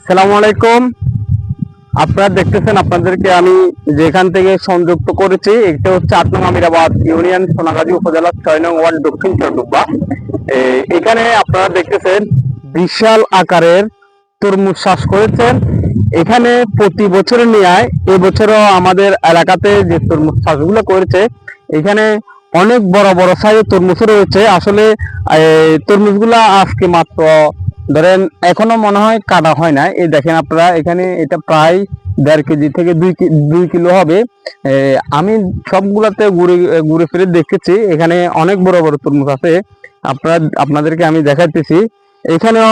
সালামু আলাইকুম। আপনারা দেখতেছেন, আপনাদেরকে আমি যেখান থেকে সংযুক্ত করেছি এটা হচ্ছে ৮ নং আমিরাবাদ ইউনিয়ন, সোনাগাজী উপজেলা ৬ নং ওয়ার্ড, দক্ষিণ চট্টগ্রাম। এখানে আপনারা দেখতেছেন বিশাল আকারের তরমুজ চাষ করেছেন। এখানে প্রতি বছরের ন্যায় এবছরও আমাদের এলাকাতে যে তরমুজ চাষগুলো করেছে, এখানে অনেক বড় বড় সাইজের তরমুজ রয়েছে। আসলে তরমুজগুলা আজকে মাত্র ধরেন এখনো মনে হয় কাটা হয় না। এই দেখেন আপনারা, এখানে এটা প্রায় ১.৫ কেজি থেকে ২ কিলো হবে। আমি সবগুলাতে ঘুরে ঘুরে ফিরে দেখেছি, এখানে অনেক বড় বড় তরমুজ আছে। আপনাদেরকে আমি দেখাইতেছি। এখানেও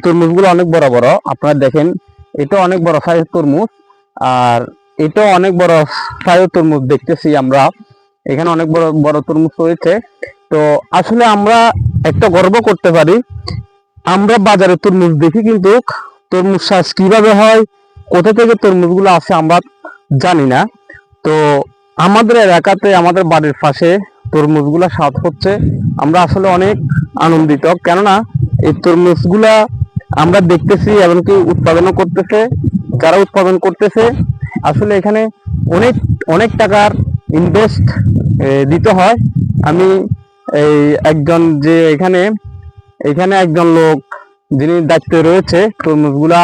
তরমুজগুলো অনেক বড় বড়, আপনারা দেখেন। এটা অনেক বড় সাইজের তরমুজ, আর এটাও অনেক বড় সাইজের তরমুজ দেখতেছি আমরা। এখানে অনেক বড় বড় তরমুজ রয়েছে। তো আসলে আমরা একটা গর্ব করতে পারি, আমরা বাজারে তরমুজ দেখি কিন্তু তরমুজ চাষ কিভাবে হয়, কোথা থেকে তরমুজগুলো আসে আমরা জানি না। তো আমাদের এলাকাতে, আমাদের বাড়ির পাশে তরমুজগুলা স্বাদ হচ্ছে, আমরা আসলে অনেক আনন্দিত। কেননা এই তরমুজগুলা আমরা দেখতেছি, এমনকি উৎপাদনও করতেছে। যারা উৎপাদন করতেছে আসলে এখানে অনেক অনেক টাকার ইনভেস্ট দিতে হয়। আমি এই একজন যে এখানে এখানে একজন লোক যিনি দায়িত্বে রয়েছে তরমুজগুলা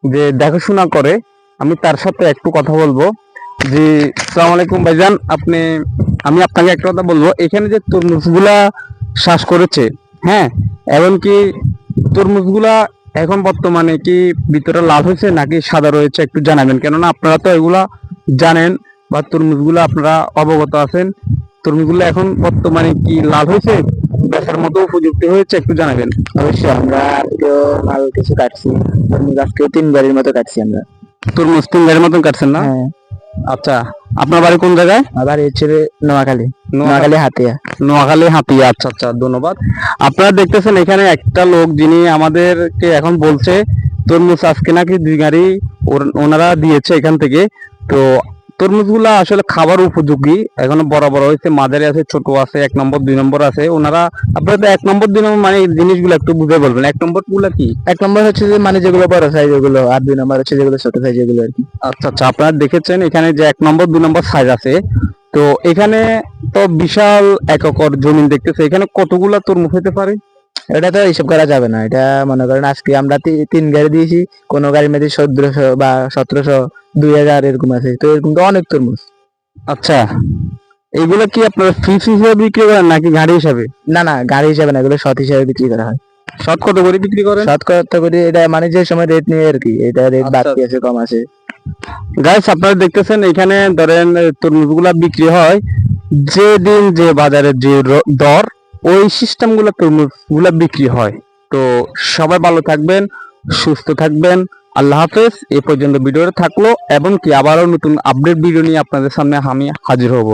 যে দেখাশোনা করে, আমি তার সাথে একটু কথা বলবো। জি, আসসালামু আলাইকুম ভাইজান। আমি আপনাকে একটা কথা বলবো, এখানে যে তরমুজগুলা চাষ করেছে, হ্যাঁ, এমনকি তরমুজগুলা এখন বর্তমানে কি ভিতরে লাল হয়েছে নাকি সাদা রয়েছে একটু জানাবেন, কেননা আপনারা তো এগুলা জানেন বা তরমুজগুলা আপনারা অবগত আছেন। তরমুজগুলো এখন বর্তমানে কি লাল হয়েছে, বেচার মতো উপযুক্ত হয়েছে, একটু জানাবেন। অবশ্যই আমরা আজকেও মাল কিছু কাটছি। তরমুজ আজকে ৩ বারের মতো কাটছি আমরা। তরমুজ ৩ গাড়ির মতন কাটছেন না? হ্যাঁ। আচ্ছা, আপনার বাড়ি কোন জায়গায়? আবার হচ্ছে নোয়াখালী, নোয়াখালী হাতিয়া। নোয়াখালী হাতিয়া। আচ্ছা আচ্ছা, ধন্যবাদ। আপনারা দেখতেছেন এখানে একটা লোক যিনি আমাদেরকে এখন বলছে তরমুজ আজকে নাকি ২ গাড়ি ওনারা দিয়েছে এখান থেকে। তো তরমুজগুলা আসলে খাবার উপযোগী, এখনো বড় বড় হয়েছে, মাঝারি আছে, ছোট আছে, ১ নম্বর ২ নম্বর আছে। ওনারা আপনারা তো ১ নম্বর ২ নম্বর মানে জিনিসগুলো একটু বুঝে বলবেন। ১ নম্বর গুলা কি? ১ নম্বর হচ্ছে যে মানে যেগুলো বড় সাইজ ওগুলো, আর ২ নম্বর হচ্ছে যেগুলো ছোট সাইজ এগুলো আর কি। আচ্ছা আচ্ছা, আপনারা দেখেছেন এখানে যে ১ নম্বর ২ নম্বর সাইজ আছে। তো এখানে তো বিশাল ১ একর জমি দেখতেছে, এখানে কতগুলা তরমুজ হতে পারে? এটা তো হিসাব করা যাবে না। এটা মনে করেন আজকে আমরা ৩ গাড়ি দিয়েছি, কোনো গাড়ির মধ্যে ১৪০০ বা ১৭০০, ২০০০ এরকম আছে। তো এরকম তো অনেক তরমুজ। আচ্ছা, এগুলো কি আপনারা পিস হিসেবে বিক্রি করেন নাকি গাড়ি হিসাবে? না না, গাড়ি হিসাবে না, এগুলো শত হিসাবে বিক্রি করা হয়। শত কত করে বিক্রি করেন? শত কত করে এটা মানে যে সময় রেট নিয়ে আর কি, এটা রেট বাড়তি আছে কম আছে। গাইস, আপনারা দেখতেছেন এখানে ধরেন তরমুজগুলা বিক্রি হয় যে দিন যে বাজারের যে দর, ওই সিস্টেম গুলা তরমুজগুলা বিক্রি হয়। তো সবাই ভালো থাকবেন, সুস্থ থাকবেন। আল্লাহ হাফেজ। এই পর্যন্ত ভিডিওটা থাকলো, এবং কি আবারও নতুন আপডেট ভিডিও নিয়ে আপনাদের সামনে আমি হাজির হব।